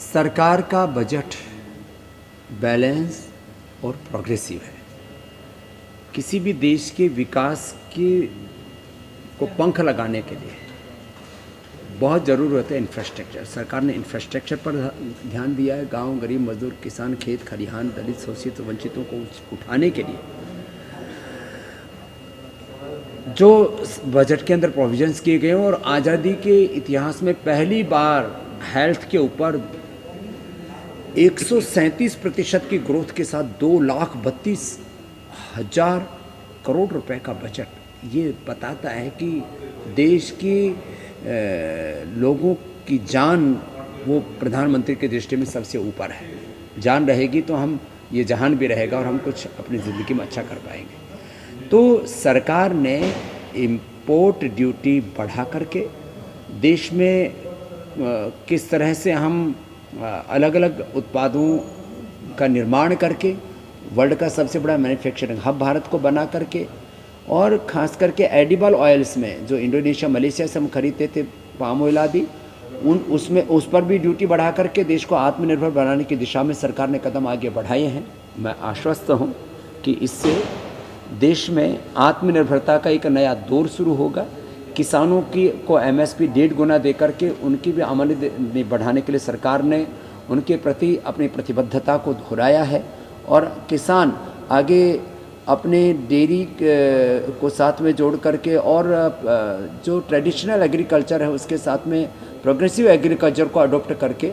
सरकार का budget balance और प्रोग्रेसिव है। किसी भी देश के विकास को पंख लगाने के लिए बहुत ज़रूरत है इंफ्रास्ट्रक्चर। सरकार ने इंफ्रास्ट्रक्चर पर ध्यान दिया है। गांव, गरीब, मजदूर, किसान, खेत खलिहान, दलित, शोषित, वंचितों को उठाने के लिए जो बजट के अंदर प्रोविजंस किए गए हैं, और आज़ादी के इतिहास में पहली बार हेल्थ के ऊपर 137% की ग्रोथ के साथ 2,32,000 करोड़ रुपए का बजट, ये बताता है कि देश की लोगों की जान वो प्रधानमंत्री की दृष्टि में सबसे ऊपर है। जान रहेगी तो हम ये जहान भी रहेगा और हम कुछ अपनी ज़िंदगी में अच्छा कर पाएंगे। तो सरकार ने इम्पोर्ट ड्यूटी बढ़ा करके देश में किस तरह से हम अलग अलग उत्पादों का निर्माण करके वर्ल्ड का सबसे बड़ा मैन्युफैक्चरिंग हब भारत को बना करके, और ख़ास करके एडिबल ऑयल्स में जो इंडोनेशिया, मलेशिया से हम खरीदते थे पाम ऑयल आदि, उस पर भी ड्यूटी बढ़ा करके देश को आत्मनिर्भर बनाने की दिशा में सरकार ने कदम आगे बढ़ाए हैं। मैं आश्वस्त हूँ कि इससे देश में आत्मनिर्भरता का एक नया दौर शुरू होगा। किसानों को MSP 1.5 गुना दे करके उनकी भी आमदनी बढ़ाने के लिए सरकार ने उनके प्रति अपनी प्रतिबद्धता को दोहराया है, और किसान आगे अपने डेयरी को साथ में जोड़ करके और जो ट्रेडिशनल एग्रीकल्चर है उसके साथ में प्रोग्रेसिव एग्रीकल्चर को अडॉप्ट करके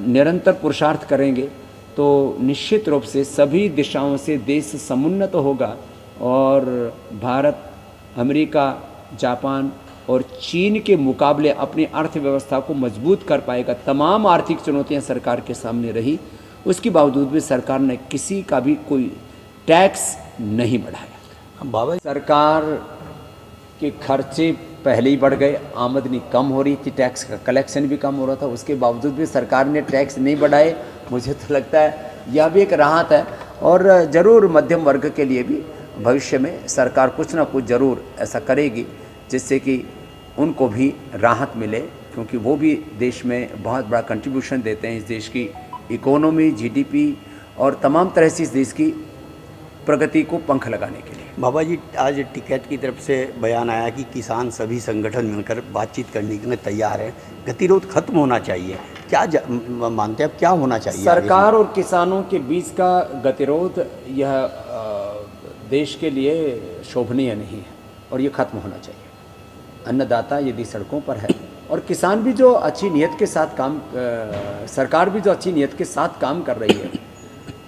निरंतर पुरुषार्थ करेंगे तो निश्चित रूप से सभी दिशाओं से देश समुन्नत होगा, और भारत, अमेरिका, जापान और चीन के मुकाबले अपनी अर्थव्यवस्था को मजबूत कर पाएगा। तमाम आर्थिक चुनौतियां सरकार के सामने रही, उसके बावजूद भी सरकार ने किसी का भी कोई टैक्स नहीं बढ़ाया। बाबा, सरकार के खर्चे पहले ही बढ़ गए, आमदनी कम हो रही थी, टैक्स का कलेक्शन भी कम हो रहा था, उसके बावजूद भी सरकार ने टैक्स नहीं बढ़ाए। मुझे तो लगता है यह भी एक राहत है, और ज़रूर मध्यम वर्ग के लिए भी भविष्य में सरकार कुछ ना कुछ ज़रूर ऐसा करेगी जिससे कि उनको भी राहत मिले, क्योंकि वो भी देश में बहुत बड़ा कंट्रीब्यूशन देते हैं इस देश की इकोनॉमी, GDP और तमाम तरह से इस देश की प्रगति को पंख लगाने के लिए। बाबा जी, आज टिकैत की तरफ से बयान आया कि किसान सभी संगठन मिलकर बातचीत करने के लिए तैयार है, गतिरोध खत्म होना चाहिए। क्या मानते हैं आप, क्या होना चाहिए? सरकार और किसानों के बीच का गतिरोध यह देश के लिए शोभनीय नहीं है, और ये खत्म होना चाहिए। अन्नदाता यदि सड़कों पर है और किसान भी जो अच्छी नीयत के साथ काम, सरकार भी जो अच्छी नीयत के साथ काम कर रही है,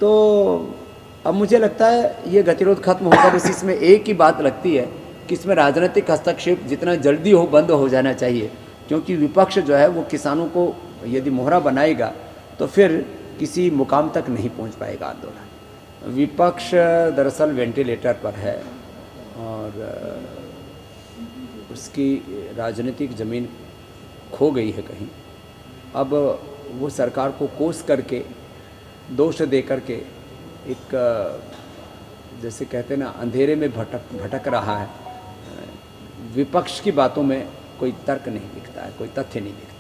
तो अब मुझे लगता है ये गतिरोध खत्म होगा। बस इसमें एक ही बात लगती है कि इसमें राजनीतिक हस्तक्षेप जितना जल्दी हो बंद हो जाना चाहिए, क्योंकि विपक्ष जो है वो किसानों को यदि मोहरा बनाएगा तो फिर किसी मुकाम तक नहीं पहुंच पाएगा आंदोलन। विपक्ष दरअसल वेंटिलेटर पर है और उसकी राजनीतिक ज़मीन खो गई है कहीं। अब वो सरकार को कोस करके, दोष दे करके एक, जैसे कहते हैं ना, अंधेरे में भटक रहा है। विपक्ष की बातों में कोई तर्क नहीं दिखता है, कोई तथ्य नहीं दिखता।